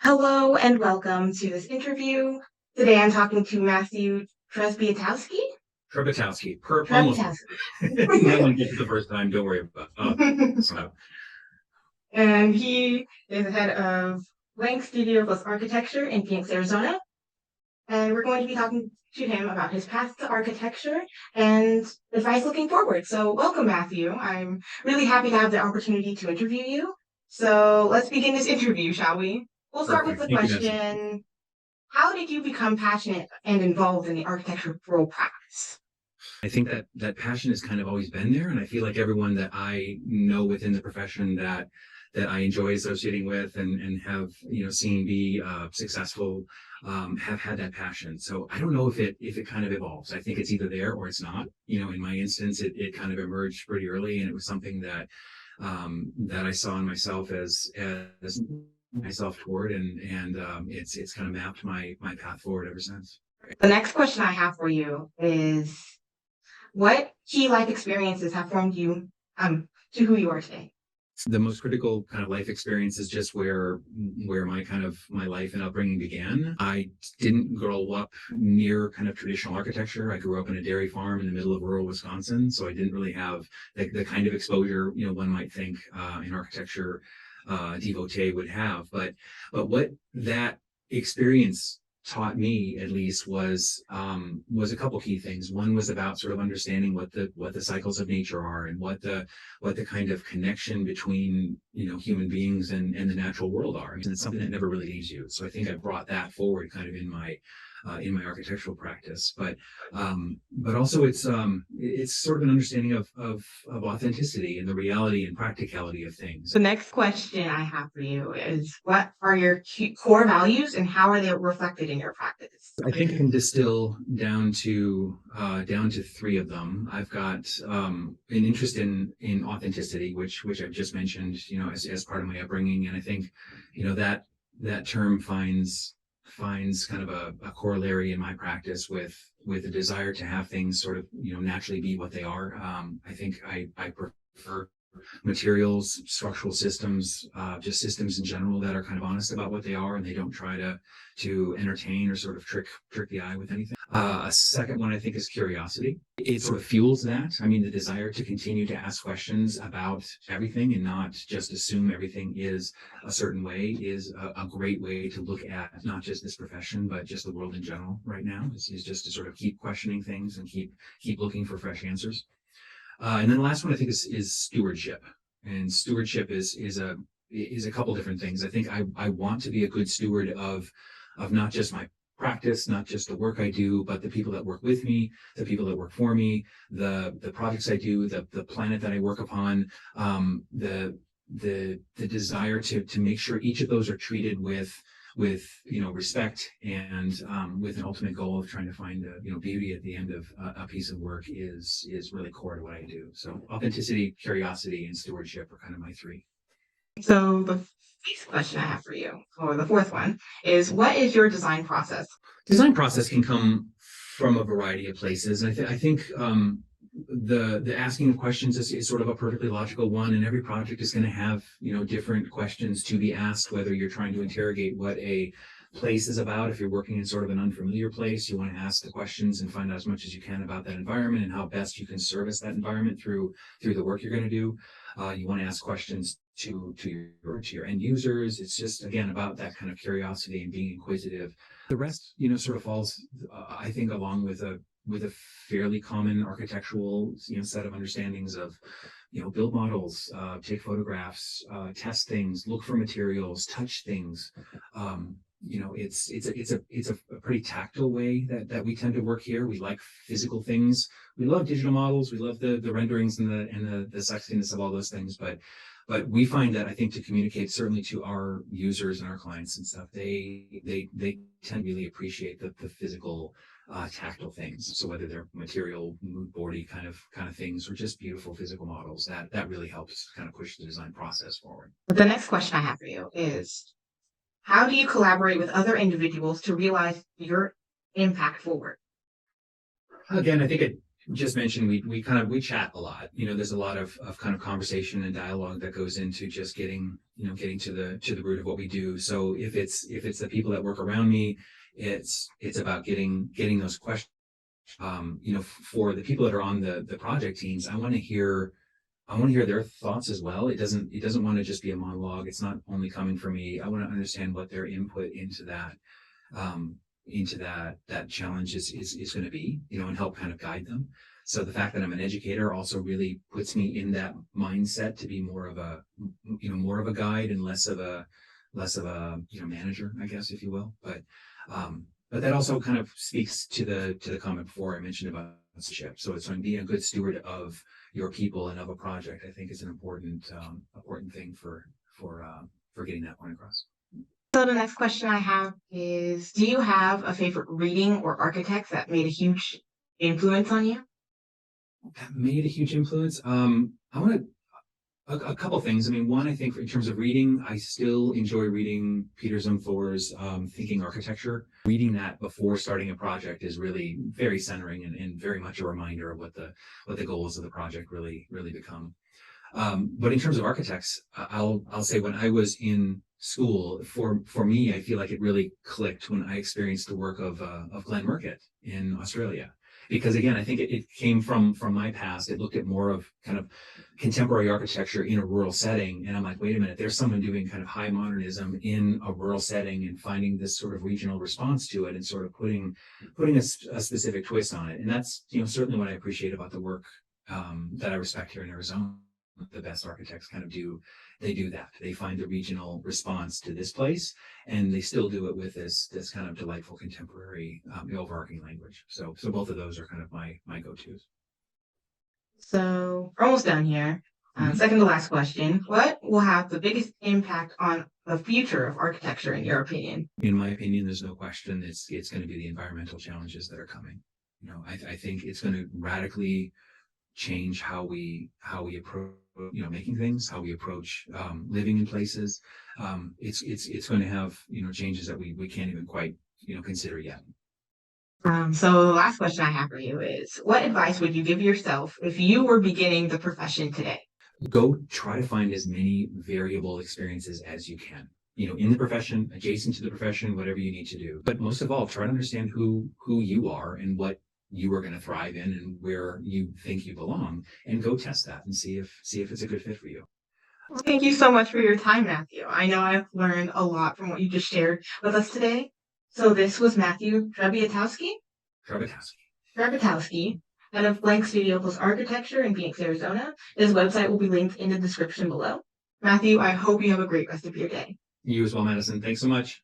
Hello and welcome to this interview. Today I'm talking to Matthew Trzebiatowski. Trzebiatowski, almost. Trzebiatowski. That one gets it the first time. Don't worry about. So And he is the head of Blank Studio Plus Architecture in Phoenix, Arizona. And we're going to be talking to him about his path to architecture and advice looking forward. So welcome, Matthew. I'm really happy to have the opportunity to interview you. So let's begin this interview, shall we? We'll start with perfect. the Thank you, Nancy. question. How did you become passionate and involved in the architectural practice? I think that passion has kind of always been there, and I feel like everyone that I know within the profession that I enjoy associating with and have seen be successful have had that passion. So I don't know if it kind of evolves. I think it's either there or it's not. In my instance, it kind of emerged pretty early, and it was something that I saw in myself as myself toward, and it's kind of mapped my path forward ever since. The next question I have for you is what key life experiences have formed you to who you are today? The most critical kind of life experience is just where my life and upbringing began. I didn't grow up near kind of traditional architecture. I grew up in a dairy farm in the middle of rural Wisconsin, so I didn't really have the kind of exposure one might think in architecture devotee would have. But what that experience taught me, at least, was a couple key things. One was about sort of understanding what the cycles of nature are, and what the kind of connection between human beings and the natural world are. And it's something that never really leaves you. So I think I brought that forward kind of in my architectural practice. But also it's sort of an understanding of authenticity and the reality and practicality of things. The next question I have for you is what are your core values and how are they reflected in your practice? I think I can distill down to three of them. I've got an interest in authenticity, which I've just mentioned, as part of my upbringing, and I think that term finds kind of a corollary in my practice with a desire to have things sort of naturally be what they are. I think I prefer materials, structural systems, just systems in general that are kind of honest about what they are, and they don't try to entertain or sort of trick the eye with anything. A second one I think is curiosity. It sort of fuels that. I mean, the desire to continue to ask questions about everything and not just assume everything is a certain way is a great way to look at not just this profession, but just the world in general right now, is just to sort of keep questioning things and keep looking for fresh answers. And then the last one I think is stewardship. And stewardship is a couple different things. I think I want to be a good steward of not just my practice, not just the work I do, but the people that work with me, the people that work for me, the projects I do, the planet that I work upon, the desire to make sure each of those are treated with respect, and with an ultimate goal of trying to find beauty at the end of a piece of work is really core to what I do. So authenticity, curiosity, and stewardship are kind of my three. So the next question I have for you, or the fourth one, is what is your design process? Design process can come from a variety of places. I think the asking of questions is sort of a perfectly logical one, and every project is going to have different questions to be asked, whether you're trying to interrogate what a place is about. If you're working in sort of an unfamiliar place, you want to ask the questions and find out as much as you can about that environment and how best you can service that environment through the work you're going to do. You want to ask questions to your end users. It's just, again, about that kind of curiosity and being inquisitive. The rest sort of falls I think along with a fairly common architectural set of understandings of build models, take photographs, test things, look for materials, touch things. It's a pretty tactile way that we tend to work here. We like physical things. We love digital models. We love the renderings and the sexiness of all those things. But we find that, I think, to communicate certainly to our users and our clients and stuff, they tend to really appreciate the physical, tactile things. So whether they're material, mood boardy kind of things, or just beautiful physical models, that really helps kind of push the design process forward. The next question I have for you is how do you collaborate with other individuals to realize your impact forward? Again, I think just mentioned, we chat a lot. There's a lot of kind of conversation and dialogue that goes into just getting to the root of what we do. So if it's the people that work around me, it's about getting those questions. For the people that are on the project teams, I want to hear their thoughts as well. It doesn't want to just be a monologue. It's not only coming from me. I want to understand what their input into that challenge is going to be, and help kind of guide them. So the fact that I'm an educator also really puts me in that mindset to be more of a guide and less of a manager, I guess, if you will. But that also kind of speaks to the comment before I mentioned about stewardship. So it's on being a good steward of your people and of a project. I think is an important thing for getting that point across. So the next question I have is, do you have a favorite reading or architect that made a huge influence on you? That made a huge influence. I want to a couple things. I mean, one, I think in terms of reading, I still enjoy reading Peter Zumthor's Thinking Architecture. Reading that before starting a project is really very centering and very much a reminder of what the goals of the project really become. But in terms of architects, I'll say when I was in school, for me, I feel like it really clicked when I experienced the work of Glenn Murcutt in Australia. Because again, I think it came from my past. It looked at more of kind of contemporary architecture in a rural setting, and I'm like, wait a minute, there's someone doing kind of high modernism in a rural setting and finding this sort of regional response to it, and sort of putting a specific twist on it. And that's certainly what I appreciate about the work that I respect here in Arizona. The best architects kind of do that. They find the regional response to this place, and they still do it with this kind of delightful contemporary overarching language. So both of those are kind of my go-tos. So we're almost done here. Mhm. Second to last question. What will have the biggest impact on the future of architecture, in your opinion? In my opinion, there's no question it's going to be the environmental challenges that are coming. I think it's going to radically change how we approach making things, how we approach living in places. It's going to have changes that we can't even quite consider yet. So the last question I have for you is, what advice would you give yourself if you were beginning the profession today? Go try to find as many variable experiences as you can, in the profession, adjacent to the profession, whatever you need to do. But most of all, try to understand who you are and what you are going to thrive in and where you think you belong, and go test that and see if it's a good fit for you. Well, thank you so much for your time, Matthew. I know I've learned a lot from what you just shared with us today. So this was Matthew Trzebiatowski. Trzebiatowski, head of Blank Studio Plus Architecture in Phoenix, Arizona. His website will be linked in the description below. Matthew, I hope you have a great rest of your day. You as well, Madison. Thanks so much.